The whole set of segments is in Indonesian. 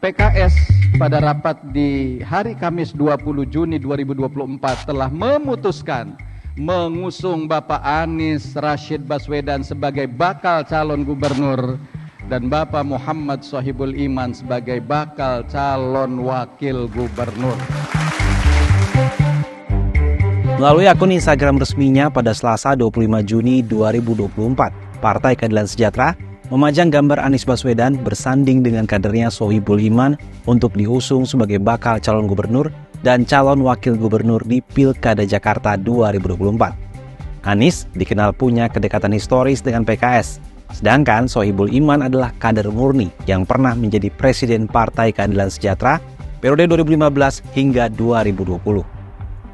PKS pada rapat di hari Kamis 20 Juni 2024 telah memutuskan mengusung Bapak Anies Rashid Baswedan sebagai bakal calon gubernur dan Bapak Muhammad Sohibul Iman sebagai bakal calon wakil gubernur. Melalui akun Instagram resminya pada Selasa 25 Juni 2024, Partai Keadilan Sejahtera memajang gambar Anies Baswedan bersanding dengan kadernya Sohibul Iman untuk diusung sebagai bakal calon gubernur dan calon wakil gubernur di Pilkada Jakarta 2024. Anies dikenal punya kedekatan historis dengan PKS, sedangkan Sohibul Iman adalah kader murni yang pernah menjadi Presiden Partai Keadilan Sejahtera periode 2015 hingga 2020.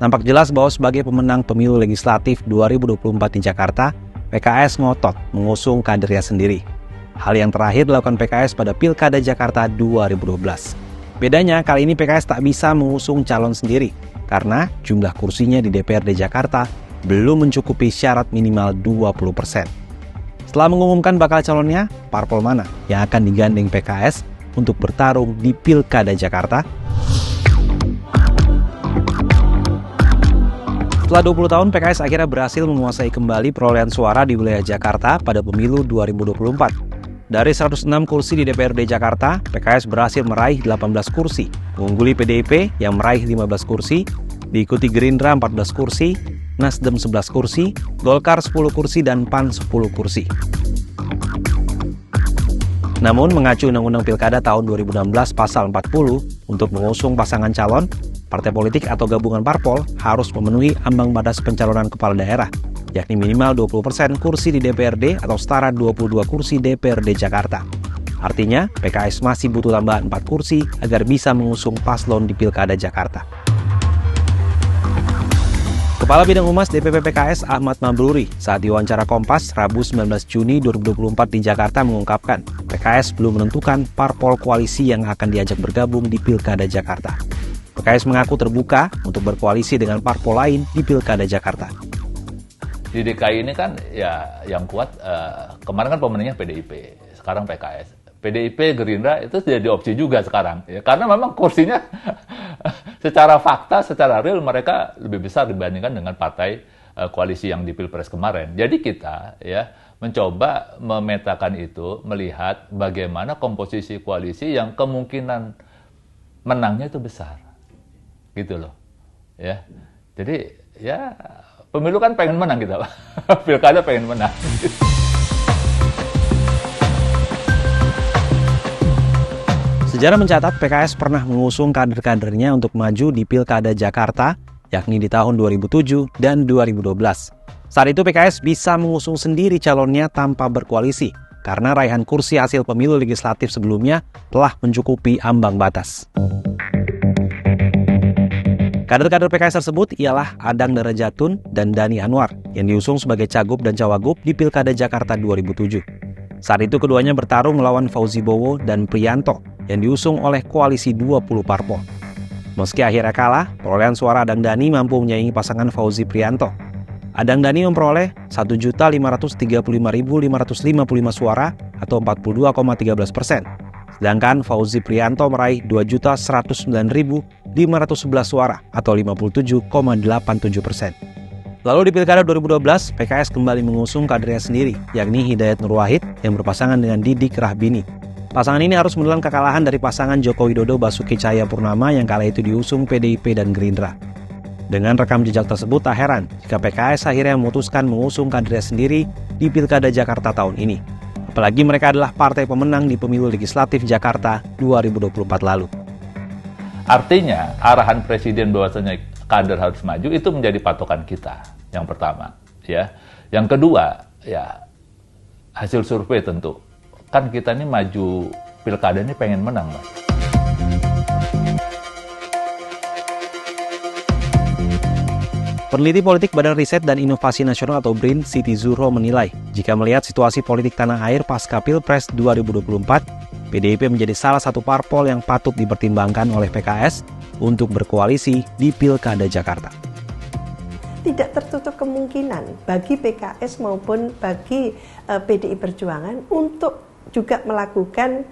Nampak jelas bahwa sebagai pemenang pemilu legislatif 2024 di Jakarta, PKS ngotot mengusung kadernya sendiri. Hal yang terakhir dilakukan PKS pada Pilkada Jakarta 2012. Bedanya, kali ini PKS tak bisa mengusung calon sendiri, karena jumlah kursinya di DPRD Jakarta belum mencukupi syarat minimal 20%. Setelah mengumumkan bakal calonnya, parpol mana yang akan digandeng PKS untuk bertarung di Pilkada Jakarta? Setelah 20 tahun, PKS akhirnya berhasil menguasai kembali perolehan suara di wilayah Jakarta pada pemilu 2024. Dari 106 kursi di DPRD Jakarta, PKS berhasil meraih 18 kursi, mengungguli PDIP yang meraih 15 kursi, diikuti Gerindra 14 kursi, Nasdem 11 kursi, Golkar 10 kursi, dan PAN 10 kursi. Namun, mengacu Undang-Undang Pilkada tahun 2016 Pasal 40, untuk mengusung pasangan calon, partai politik atau gabungan parpol harus memenuhi ambang batas pencalonan kepala daerah, yakni minimal 20% kursi di DPRD atau setara 22 kursi DPRD Jakarta. Artinya, PKS masih butuh tambahan 4 kursi agar bisa mengusung paslon di Pilkada Jakarta. Kepala Bidang Humas DPP PKS Ahmad Mabruri saat diwawancara Kompas Rabu 19 Juni 2024 di Jakarta mengungkapkan PKS belum menentukan parpol koalisi yang akan diajak bergabung di Pilkada Jakarta. PKS mengaku terbuka untuk berkoalisi dengan parpol lain di Pilkada Jakarta. Di DKI ini kan ya yang kuat, kemarin kan pemenangnya PDIP, sekarang PKS. PDIP, Gerindra itu jadi opsi juga sekarang. Ya, karena memang kursinya secara fakta, secara real mereka lebih besar dibandingkan dengan partai koalisi yang di Pilpres kemarin. Jadi kita ya mencoba memetakan itu, melihat bagaimana komposisi koalisi yang kemungkinan menangnya itu besar. Gitu loh. Ya. Jadi ya pemilu kan pengen menang kita, Pak. Pilkada pengen menang. Sejarah mencatat PKS pernah mengusung kader-kadernya untuk maju di Pilkada Jakarta, yakni di tahun 2007 dan 2012. Saat itu PKS bisa mengusung sendiri calonnya tanpa berkoalisi, karena raihan kursi hasil pemilu legislatif sebelumnya telah mencukupi ambang batas. Kader-kader PKS tersebut ialah Adang Darajatun dan Dhani Anwar yang diusung sebagai Cagup dan Cawagup di Pilkada Jakarta 2007. Saat itu keduanya bertarung melawan Fauzi Bowo dan Priyanto yang diusung oleh koalisi 20 parpol. Meski akhirnya kalah, perolehan suara Adang Dhani mampu menyaingi pasangan Fauzi Priyanto. Adang Dhani memperoleh 1.535.555 suara atau 42,13%. Sedangkan Fauzi Priyanto meraih 2.109.511 suara atau 57,87%. Lalu di Pilkada 2012, PKS kembali mengusung kadernya sendiri, yakni Hidayat Nur Wahid yang berpasangan dengan Didik Rahbini. Pasangan ini harus menelan kekalahan dari pasangan Joko Widodo Basuki Cahayapurnama yang kala itu diusung PDIP dan Gerindra. Dengan rekam jejak tersebut, tak heran jika PKS akhirnya memutuskan mengusung kadernya sendiri di Pilkada Jakarta tahun ini. Apalagi mereka adalah partai pemenang di Pemilu Legislatif Jakarta 2024 lalu. Artinya, arahan Presiden bahwasanya kader harus maju itu menjadi patokan kita. Yang pertama, ya. Yang kedua, ya hasil survei tentu. Kan kita ini maju pilkada ini pengen menang, Mas. Peneliti politik Badan Riset dan Inovasi Nasional atau BRIN, Siti Zuhro menilai, jika melihat situasi politik tanah air pasca Pilpres 2024, PDIP menjadi salah satu parpol yang patut dipertimbangkan oleh PKS untuk berkoalisi di Pilkada Jakarta. Tidak tertutup kemungkinan bagi PKS maupun bagi PDI Perjuangan untuk juga melakukan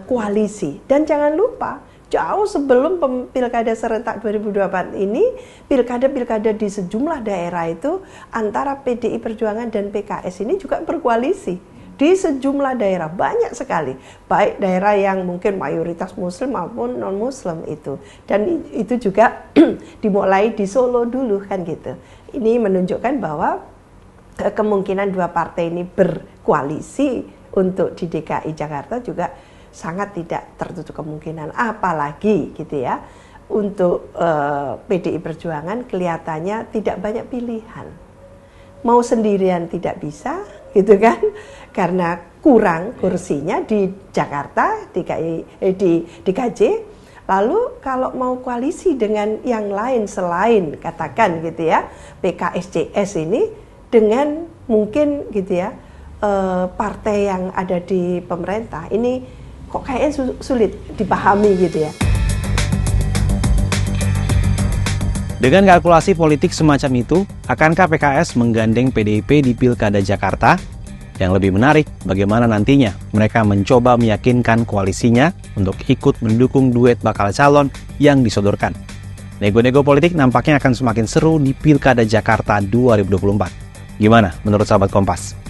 koalisi. Dan jangan lupa, jauh sebelum pilkada serentak 2024 ini, pilkada-pilkada di sejumlah daerah itu antara PDI Perjuangan dan PKS ini juga berkoalisi. Di sejumlah daerah, banyak sekali. Baik daerah yang mungkin mayoritas muslim maupun non-muslim itu. Dan itu juga dimulai di Solo dulu kan gitu. Ini menunjukkan bahwa kemungkinan dua partai ini berkoalisi untuk di DKI Jakarta juga sangat tidak tertutup kemungkinan. Apalagi gitu ya, untuk PDI Perjuangan kelihatannya tidak banyak pilihan. Mau sendirian tidak bisa gitu kan, karena kurang kursinya di Jakarta, di KJ. Lalu kalau mau koalisi dengan yang lain selain katakan gitu ya PKS-CS ini dengan mungkin gitu ya partai yang ada di pemerintah, ini kok kayaknya sulit dipahami gitu ya. Dengan kalkulasi politik semacam itu, akankah PKS menggandeng PDIP di Pilkada Jakarta? Yang lebih menarik, bagaimana nantinya mereka mencoba meyakinkan koalisinya untuk ikut mendukung duet bakal calon yang disodorkan. Nego-nego politik nampaknya akan semakin seru di Pilkada Jakarta 2024. Gimana menurut sahabat Kompas?